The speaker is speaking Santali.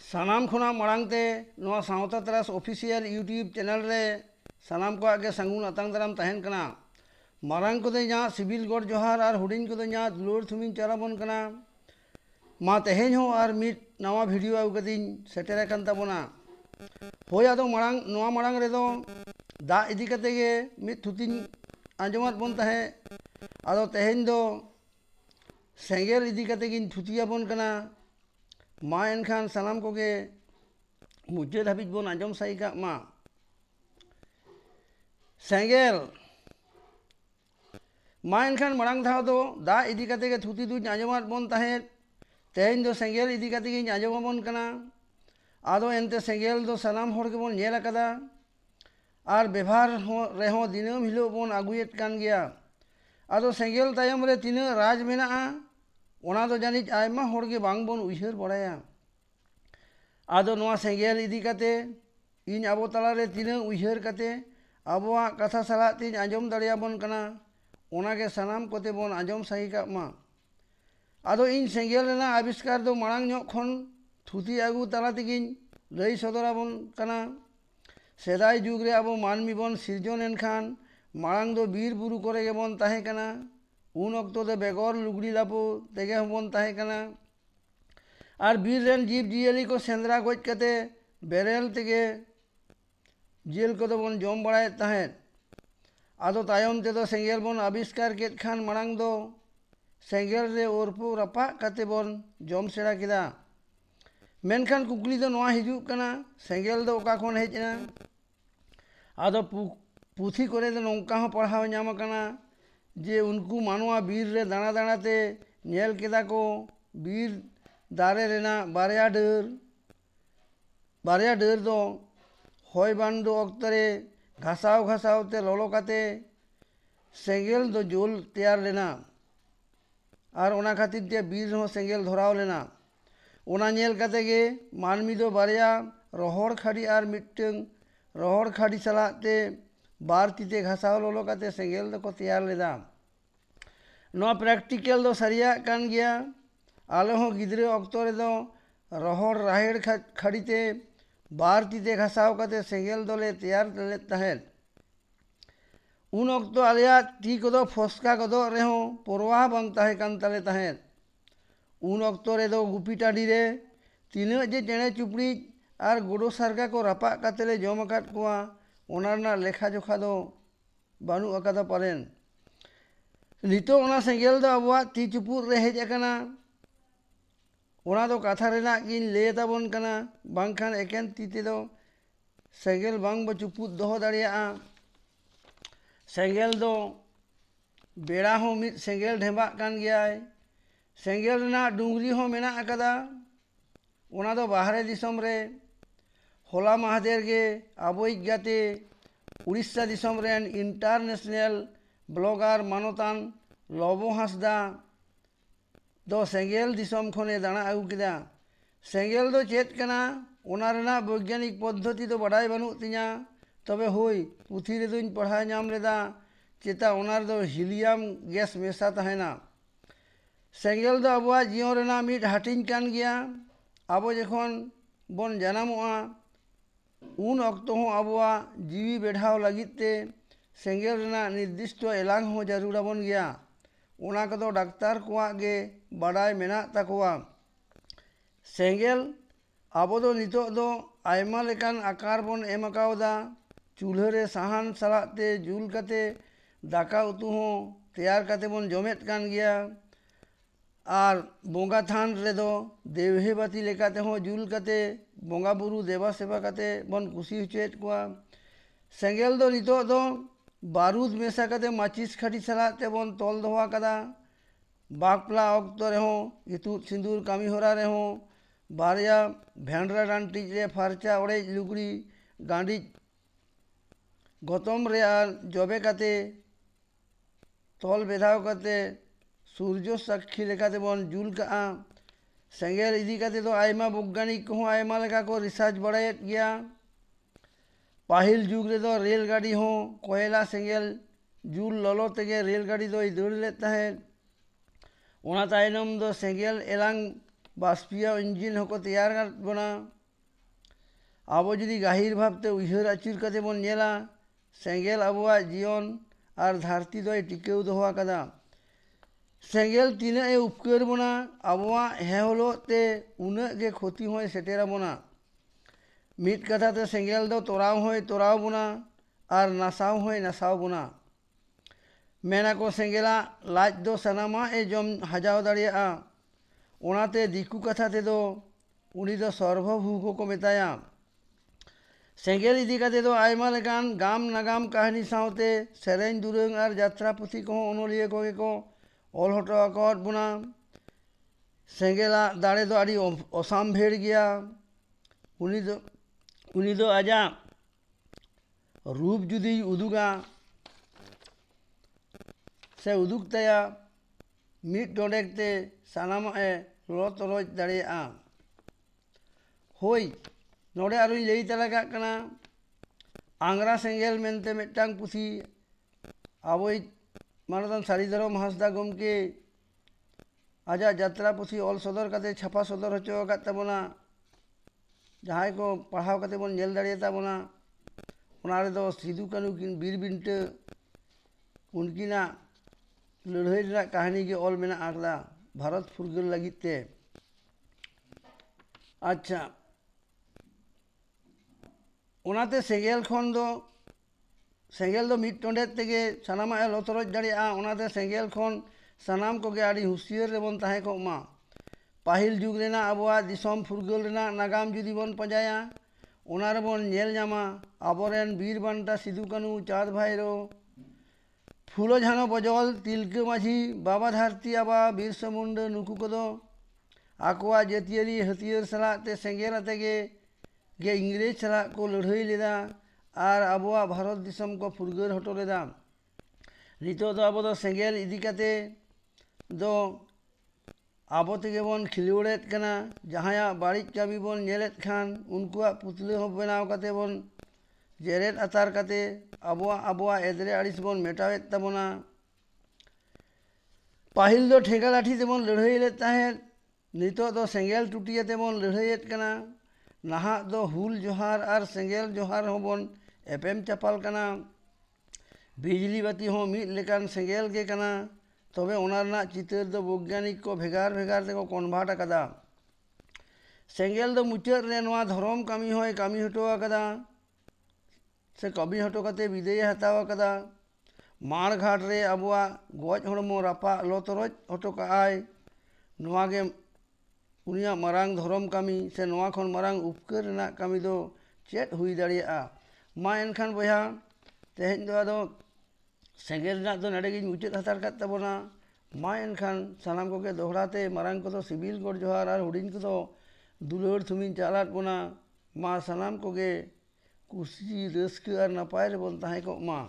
सानाम खुना मांगते नोआ सावता तरास ऑफिशियल यूट्यूब चैनल रे सानाम को आगे संगुन अतंग दराम तहन कना मारंग को दे सिविल गोड जोहार और हुडिंग को दे दुलोर थुमिन चलाबन कना मा तेहेन हो और मिट नवा वीडियो आगुकदिन सेटेर कान ताबोना होय आदो मांग नोआ मांग रे दो दा इदी कते गे मिट थुतिन आंजमात बन तहे आदो तेहेन दो सेंगेल इदी कते गिन थुतिया बन कना मा एनखान सानाम को गे मुझे धाबिज बन आंजम साई का मा सेंगेल मा एनखान मांग धाव दो दा इदी कते गे थुति दु आंजमात बन तहे तेहेन दो सेंगेल इदी कते गिन आंजम बन कना आदो एनते सेंगेल दो सानाम होड़ के बन नेल अकादा और व्यवहार रेहो दिनम हिलो बन आगुयेत कान गया आदो सेंगेल तायम रे तिना राज मेना ओना दो जानिज आयमा होड़ के बांग बन उइहार बड़ाया आदो नोआ सेंगेल इदी कते इन आबो तला रे तिना उइहार कते आबोआ कथा सला तिन आंजम दाड़िया बन कना ओना के सानाम कोते बन आंजम सही का मा आदो इन सेंगेल रेना आविष्कार दो मांग ᱧᱚᱜ खन थुति आगु तला तिगिन लई सदरा बन कना सेदाय जुग रे आबो मानमी बन सिरजन एनखान मांग दो बीर बुरु करे गे बन ताहे कना उन अक्तो दे बेगर लुगड़ी लापो तेगे बन ताहे कना और बीर रेन जीव जियली को सेंद्रा गज कते बेरेल तेगे जेल को दो बन जम बड़ाए ताहे आदो तायम ते दो सेंगेल बन आविष्कार केत खान मांग दो सेंगेल रे ओरपो रपा कते बन जम सेड़ा किदा मेनखान कुकली दो नोआ हिजुक कना सेंगेल दो ओका खन हेजना आदो पुथी करे दो नौका हो पढ़ाव ᱧᱟᱢ कना जे उनको मानवा बीर रे दाना दाना ते नेल केदा को बीर दारे रेना बारया डर दो होय बांडो अक्तरे घासाव घासाव ते लोलो काते सेंगेल दो जोल तैयार लेना और ओना खातिर ते बीर हो सेंगेल धराव लेना ओना नेल काते गे मानमी दो बारया रोहड़ खाड़ी और मिट्टंग रोहड़ खाड़ी सलाते बार तीते घासाव लोलो काते सेंगेल दो को तैयार लेदा नोआ प्रैक्टिकल दो सरिया कान गया आले हो गिद्रे अक्तो रे दो रोहड़ राहेड़ खाड़ीते बार तीते घासाव काते सेंगेल दोले तैयार ले तहेन उन अक्तो आलिया ती को दो फसका को दो रे हो परवाह बांग ताहे कान ताले तहेन उन अक्तो रे दो गुपी टाडी रे तीना जे चेणे चुपड़ी और गोडो सारगा को रापा काते ले जम अकाद कोआ ओना रना लेखा जोखा दो बानु अकादा पारेन नितो ओना सेंगेल दो आबुआ ती चुपुर रे हेज अकाना ओना दो कथा रेना गिन ले ताबन कना बांखान एकेन तीते दो सेंगेल बांग ब चुपुर दोहो दाड़िया सेंगेल दो बेड़ा हो मिद सेंगेल ढेबा कान गयाय सेंगेल रेना डुंगरी हो मेना अकादा ओना दो बाहरे दिसम रे होला महादेर गे आबोई गाते उड़ीसा दिसम रेन इंटरनेशनल ब्लॉगर मानोतान लबो हांसदा दो सेंगेल दिसम खने दाना आगु किदा सेंगेल दो चेत कना ओना रेना वैज्ञानिक पद्धति दो बड़ाई बानु तिया तबे होई पुथी रे दोइन पढ़ा ᱧᱟᱢ लेदा चेता ओना दो हीलियम गैस मेसा तहेना सेंगेल दो आबुआ जियो रेना मिड हाटिन कान गया आबो जखन बन जानामोआ उन अक्तो हो आबुआ जीवी बेढ़ाव लगिते सेंगेल रेना निर्दिष्ट एलांग हो जरूरा बन गया ओना कदो डाक्तार कोआ गे बड़ाई मेना ताकोआ सेंगेल आबो दो नितो दो आयमा लेकान आकार बन एम अकावदा चूल्हा रे साहान सलाते जुल कते दाका उतु हो तैयार कते बन जमेत कान गया और बोंगा थान रे दो देवहे बाती लेकाते हो जुल कते बोंगा बुरु देवा सेवा कते बन कुसी हुचेत कोआ सेंगेल दो नितो दो बारूद मेसा कते माचिस खड़ी सलाते बन तोल दोहा कदा बापला अक्तो रे हो इतुत सिंदूर कामी होरा रे हो बारया भेंडरा डांटी रे फारचा ओड़े लुगड़ी गांडी गतम रे आर जबे कते तोल बेधाव कते सूर्य साक्षी लेकाते बन जुल का सेंगेल इदी कते दो आयमा वैज्ञानिक को आयमा लेका को रिसर्च बड़ायत गया पाहिल जुग रे दो रेलगाड़ी हो कोयला सेंगेल जुल ललो तेगे रेलगाड़ी दो दौड़ लेता है ओना तायनम दो सेंगेल एलांग बाष्पीय इंजिन होको तैयार बना ᱟᱵᱚ ᱡᱩᱫᱤ ᱜᱟᱹᱦᱤᱨ ᱵᱷᱟᱵᱽᱛᱮ ᱩᱭᱦᱟᱹᱨ ᱟᱹᱪᱩᱨ ᱠᱟᱛᱮ ᱵᱚᱱ ᱧᱮᱞᱟ, ᱥᱮᱸᱜᱮᱞ ᱟᱵᱚᱣᱟᱜ ᱡᱤᱭᱚᱱ ᱟᱨ ᱫᱷᱟᱹᱨᱛᱤ ᱫᱚᱭ ᱴᱤᱠᱟᱹᱣ ᱫᱚᱦᱚ ᱟᱠᱟᱫᱟ। ᱥᱮᱸᱜᱮᱞ ᱛᱤᱱᱟᱹᱜ ᱮ ᱩᱯᱠᱟᱹᱨ ᱵᱚᱱᱟ, ᱟᱵᱚᱣᱟᱜ ᱦᱮᱣᱞᱚᱜ ᱛᱮ ᱩᱱᱟᱹᱜ ᱜᱮ ᱠᱷᱚᱛᱤ ᱦᱚᱸᱭ ᱥᱮᱴᱮᱨ ᱟᱵᱚᱱᱟ। ᱢᱤᱫ ᱠᱟᱛᱷᱟ ᱛᱮ ᱥᱮᱸᱜᱮᱞ ᱫᱚ ᱛᱚᱨᱟᱣ ᱦᱚᱸᱭ ᱛᱚᱨᱟᱣ ᱵᱚᱱᱟ ᱟᱨ ᱱᱟᱥᱟᱣ ᱦᱚᱸᱭ ᱱᱟᱥᱟᱣ ᱵᱚᱱᱟ। ᱢᱮᱱᱟᱠᱚ ᱥᱮᱸᱜᱮᱞᱟᱜ ᱞᱟᱡ ᱫᱚ ᱥᱟᱱᱟᱢᱟᱜ ᱮ ᱡᱚᱢ ᱦᱟᱡᱟᱣ ᱫᱟᱲᱮᱭᱟᱜᱼᱟ। ᱚᱱᱟᱛᱮ ᱫᱤᱠᱩ ᱠᱟᱛᱷᱟ ᱛᱮᱫᱚ ᱩᱱᱤ ᱫᱚ ᱥᱚᱨᱵᱚᱵᱷᱩᱠ ᱠᱚ ᱢᱮᱛᱟᱭᱟ। ᱥᱮᱸᱜᱮᱞ ᱤᱫᱤ ᱠᱟᱛᱮ ᱫᱚ ᱟᱭᱢᱟ ᱞᱮᱠᱟᱱ ᱜᱟᱢ ᱱᱟᱜᱟᱢ ᱠᱟᱹᱦᱱᱤ ᱥᱟᱶᱛᱮ ᱥᱮᱨᱮᱧ ᱫᱩᱨᱟᱹᱝ ᱟᱨ ᱡᱟᱛᱨᱟ ᱯᱩᱛᱷᱤ ᱠᱚᱦᱚᱸ ᱚᱱᱚᱞᱤᱭᱟᱹ ᱠᱚᱜᱮ ᱠᱚ ᱚᱞ ᱦᱚᱴᱚ ᱟᱠᱟᱣᱟᱫ ᱵᱚᱱᱟ। ᱥᱮᱸᱜᱮᱞᱟᱜ ᱫᱟᱲᱮ ᱫᱚ ᱟᱹᱰᱤ ᱚᱥᱟᱢᱵᱷᱮᱲ ᱜᱮᱭᱟ। ᱩᱱᱤ ᱫᱚ ᱟᱡᱟᱜ ᱨᱩᱯ ᱡᱩᱫᱤᱭ ᱩᱫᱩᱜᱟ ᱥᱮ ᱩᱫᱩᱜ ᱛᱟᱭᱟ, ᱢᱤᱫ ᱰᱚᱸᱰᱮᱠ ᱛᱮ ᱥᱟᱱᱟᱢᱟᱜ ᱮ ᱞᱚ ᱛᱚᱨᱚᱡ ᱫᱟᱲᱮᱭᱟᱜᱼᱟ। ᱦᱳᱭ, ᱱᱚᱰᱮ ᱟᱨᱚᱧ ᱞᱟᱹᱭ ᱛᱟᱨᱟ ᱠᱟᱜ ᱠᱟᱱᱟ, ᱟᱝᱜᱽᱨᱟ ᱥᱮᱸᱜᱮᱞ ᱢᱮᱱᱛᱮ ᱢᱤᱫᱴᱟᱝ ᱯᱩᱛᱷᱤ ᱟᱵᱚᱭᱤᱡ ᱢᱟᱱᱚᱛᱟᱱ ᱥᱟᱹᱨᱤ ᱫᱷᱚᱨᱚᱢ ᱦᱟᱸᱥᱫᱟ ᱜᱚᱢᱠᱮ ᱟᱡᱟᱜ ᱡᱟᱛᱨᱟ ᱯᱩᱛᱷᱤ ᱚᱞ ᱥᱚᱫᱚᱨ ᱠᱟᱛᱮ ᱪᱷᱟᱯᱟ ᱥᱚᱫᱚᱨ ᱦᱚᱪᱚ ᱟᱠᱟᱫ ᱛᱟᱵᱚᱱᱟ। ᱡᱟᱦᱟᱸᱭ ᱠᱚ ᱯᱟᱲᱦᱟᱣ ᱠᱟᱛᱮ ᱵᱚᱱ ᱧᱮᱞ ᱫᱟᱲᱮᱭᱟᱛᱟᱵᱚᱱᱟ। ᱚᱱᱟ ᱨᱮᱫᱚ ᱥᱤᱫᱩ ᱠᱟᱹᱱᱩ ᱠᱤᱱ ᱵᱤᱨ ᱵᱤᱱᱴᱟᱹ ᱩᱱᱠᱤᱱᱟᱜ ᱞᱟᱹᱲᱦᱟᱹᱭ ᱨᱮᱱᱟᱜ ᱠᱟᱹᱦᱱᱤ ᱜᱮ ᱚᱞ ᱢᱮᱱᱟᱜ ᱟᱠᱟᱫᱟ ᱵᱷᱟᱨᱚᱛ ᱯᱷᱩᱨᱜᱟᱹᱞ ᱞᱟᱹᱜᱤᱫ ᱛᱮ। ᱟᱪᱪᱷᱟ, ᱚᱱᱟᱛᱮ ᱥᱮᱸᱜᱮᱞ ᱫᱚ ᱢᱤᱫ ᱴᱚᱸᱰᱮᱠ ᱛᱮᱜᱮ ᱥᱟᱱᱟᱢᱟᱜ ᱮ ᱞᱚ ᱛᱚᱨᱚᱡ ᱫᱟᱲᱮᱭᱟᱜᱼᱟ। ᱚᱱᱟᱛᱮ ᱥᱮᱸᱜᱮᱞ ᱠᱷᱚᱱ ᱥᱟᱱᱟᱢ ᱠᱚᱜᱮ ᱟᱹᱰᱤ ᱦᱩᱸᱥᱤᱭᱟᱹᱨ ᱨᱮᱵᱚᱱ ᱛᱟᱦᱮᱸ ᱠᱚᱜ ᱢᱟ। ᱯᱟᱹᱦᱤᱞ ᱡᱩᱜᱽ ᱨᱮᱱᱟᱜ ᱟᱵᱚᱣᱟᱜ ᱫᱤᱥᱚᱢ ᱯᱷᱩᱨᱜᱟᱹᱞ ᱨᱮᱱᱟᱜ ᱱᱟᱜᱟᱢ ᱡᱩᱫᱤ ᱵᱚᱱ ᱯᱟᱸᱡᱟᱭᱟ, ᱚᱱᱟ ᱨᱮᱵᱚᱱ ᱧᱮᱞ ᱧᱟᱢᱟ ᱟᱵᱚᱨᱮᱱ ᱵᱤᱨ ᱵᱟᱱᱴᱟ ᱥᱤᱫᱩ ᱠᱟᱹᱱᱩ, ᱪᱟᱸᱫᱽ ᱵᱷᱟᱭᱨᱳ, ᱯᱷᱩᱞᱳ ᱡᱷᱟᱱᱳ ᱵᱚᱡᱚᱞ, ᱛᱤᱞᱠᱟᱹ ᱢᱟᱹᱡᱷᱤ, ᱵᱟᱵᱟ ᱫᱷᱟᱹᱨᱛᱤ ᱟᱵᱟ, ᱵᱤᱨᱥᱟ ᱢᱩᱱᱰᱟᱹ, ᱱᱩᱠᱩ ᱠᱚᱫᱚ ᱟᱠᱚᱣᱟᱜ ᱡᱟᱹᱛᱤᱭᱟᱹᱨᱤ ᱦᱟᱹᱛᱭᱟᱹᱨ ᱥᱟᱞᱟᱜ ᱛᱮ ᱥᱮᱸᱜᱮᱞ ᱟᱛᱮ ᱜᱮ ᱤᱝᱨᱮᱡᱽ ᱥᱟᱞᱟᱜ ᱠᱚ ᱞᱟᱹᱲᱦᱟᱹᱭ ᱞᱮᱫᱟ ᱟᱨ ᱟᱵᱚᱣᱟᱜ ᱵᱷᱟᱨᱚᱛ ᱫᱤᱥᱚᱢ ᱠᱚ ᱯᱷᱩᱨᱜᱟᱹᱞ ᱦᱚᱴᱚ ᱞᱮᱫᱟ। ᱱᱤᱛᱚᱜ ᱫᱚ ᱟᱵᱚ ᱫᱚ ᱥᱮᱸᱜᱮᱞ ᱤᱫᱤ ᱠᱟᱛᱮ ᱫᱚ ᱟᱵᱚ ᱛᱮᱜᱮ ᱵᱚন ᱠᱷᱤᱞᱣᱟᱹᱲᱮᱫ ᱠᱟᱱᱟ। ᱡᱟᱦᱟᱸᱭᱟᱜ ᱵᱟᱹᱲᱤᱡ ᱠᱟᱹᱢᱤ ᱵᱚᱱ ᱧᱮᱞᱮᱫ ᱠᱷᱟᱱ ᱩᱱᱠᱩᱣᱟᱜ ᱯᱩᱛᱞᱟᱹ ᱦᱚᱸ ᱵᱮᱱᱟᱣ ᱠᱟᱛᱮ ᱵᱚᱱ ᱡᱮᱨᱮᱫ ᱟᱛᱟᱨ ᱠᱟᱛᱮ ᱟᱵᱚᱣᱟᱜ ᱮᱫᱽᱨᱮ ᱟᱹᱲᱤᱥ ᱵᱚᱱ ᱢᱮᱴᱟᱣᱮᱫ ᱛᱟᱵᱚᱱᱟ। ᱯᱟᱹᱦᱤᱞ ᱫᱚ ᱴᱷᱮᱸᱜᱟ ᱞᱟᱴᱷᱤ ᱛᱮᱵᱚᱱ ᱞᱟᱹᱲᱦᱟᱹᱭ ᱞᱮᱫ ᱛᱟᱦᱮᱸᱫ, ᱱᱤᱛᱚᱜ ᱫᱚ ᱥᱮᱸᱜᱮᱞ ᱴᱩᱴᱤᱭᱟᱹ ᱛᱮᱵᱚᱱ ᱞᱟᱹᱲᱦᱟᱹᱭᱮᱫ ᱠᱟᱱᱟ। ᱱᱟᱦᱟᱜ ᱫᱚ ᱦᱩᱞ ᱡᱚᱦᱟᱨ ᱟᱨ ᱥᱮᱸᱜᱮᱞ ᱡᱚᱦᱟᱨ ᱦᱚᱸᱵᱚᱱ ᱮᱯᱮᱢ ᱪᱟᱯᱟᱞ ᱠᱟᱱᱟ। ᱵᱤᱡᱽᱞᱤ ᱵᱟᱹᱛᱤ ᱦᱚᱸ ᱢᱤᱫ ᱞᱮᱠᱟᱱ ᱥᱮᱸᱜᱮᱞ ᱜᱮ ᱠᱟᱱᱟ, ᱛᱚᱵᱮ ᱚᱱᱟ ᱨᱮᱱᱟᱜ ᱪᱤᱛᱟᱹᱨ ᱫᱚ ᱵᱳᱭᱜᱟᱱᱤᱠ ᱠᱚ ᱵᱷᱮᱜᱟᱨ ᱵᱷᱮᱜᱟᱨ ᱛᱮᱠᱚ ᱠᱚᱱᱵᱷᱟᱨᱴ ᱟᱠᱟᱫᱟ। ᱥᱮᱸᱜᱮᱞ ᱫᱚ ᱢᱩᱪᱟᱹᱫ ᱨᱮ ᱱᱚᱣᱟ ᱫᱷᱚᱨᱚᱢ ᱠᱟᱹᱢᱤ ᱦᱚᱸᱭ ᱠᱟᱹᱢᱤ ᱦᱚᱴᱚ ᱟᱠᱟᱫᱟ ᱥᱮ ᱠᱟᱹᱢᱤ ᱦᱚᱴᱚ ᱠᱟᱛᱮ ᱵᱤᱫᱟᱹᱭᱮ ᱦᱟᱛᱟᱣ ᱟᱠᱟᱫᱟ। ᱢᱟᱲ ᱜᱷᱟᱴ ᱨᱮ ᱟᱵᱚᱣᱟᱜ ᱜᱚᱡ ᱦᱚᱲᱢᱚ ᱨᱟᱯᱟᱜ ᱞᱚ ᱛᱚᱨᱚᱡ ᱦᱚᱴᱚ ᱠᱟᱜᱼᱟᱭ। ᱱᱚᱣᱟ ᱜᱮ ᱩᱱᱤᱭᱟᱜ ᱢᱟᱨᱟᱝ ᱫᱷᱚᱨᱚᱢ ᱠᱟᱹᱢᱤ ᱥᱮ ᱱᱚᱣᱟ ᱠᱷᱚᱱ ᱢᱟᱨᱟᱝ ᱩᱯᱠᱟᱹᱨ ᱨᱮᱱᱟᱜ ᱠᱟᱹᱢᱤ ᱫᱚ ᱪᱮᱫ ᱦᱩᱭ ᱫᱟᱲᱮᱭᱟᱜᱼᱟ। ᱢᱟ ᱮᱱᱠᱷᱟᱱ ᱵᱚᱭᱦᱟ, ᱛᱮᱦᱮᱧ ᱫᱚ ᱟᱫᱚ ᱥᱮᱸᱜᱮᱞ ᱨᱮᱱᱟᱜ ᱫᱚ ᱱᱚᱰᱮᱜᱤᱧ ᱢᱩᱪᱟᱹᱫ ᱦᱟᱛᱟᱲ ᱠᱟᱜ ᱛᱟᱵᱚᱱᱟ। ᱢᱟ ᱮᱱᱠᱷᱟन ᱥᱟᱱᱟᱢ ᱠᱚᱜᱮ ᱫᱚᱦᱲᱟ ᱛᱮ ᱢᱟᱨᱟᱝ ᱠᱚᱫᱚ ᱥᱤᱵᱤᱞ ᱜᱚᱰ ᱡᱚᱦᱟᱨ ᱟᱨ ᱦᱩᱰᱤᱧ ᱠᱚᱫᱚ ᱫᱩᱞᱟᱹᱲ ᱛᱷᱩᱢᱤᱧ ᱪᱟᱞᱟᱫ ᱵᱚᱱᱟ। ᱢᱟ ᱥᱟᱱᱟᱢ ᱠᱚᱜᱮ ᱠᱩᱥᱤ ᱨᱟᱹᱥᱠᱟᱹ ᱟᱨ ᱱᱟᱯᱟᱭ ᱨᱮᱵᱚᱱ ᱛᱟᱦᱮᱸ ᱠᱚᱜ ᱢᱟ।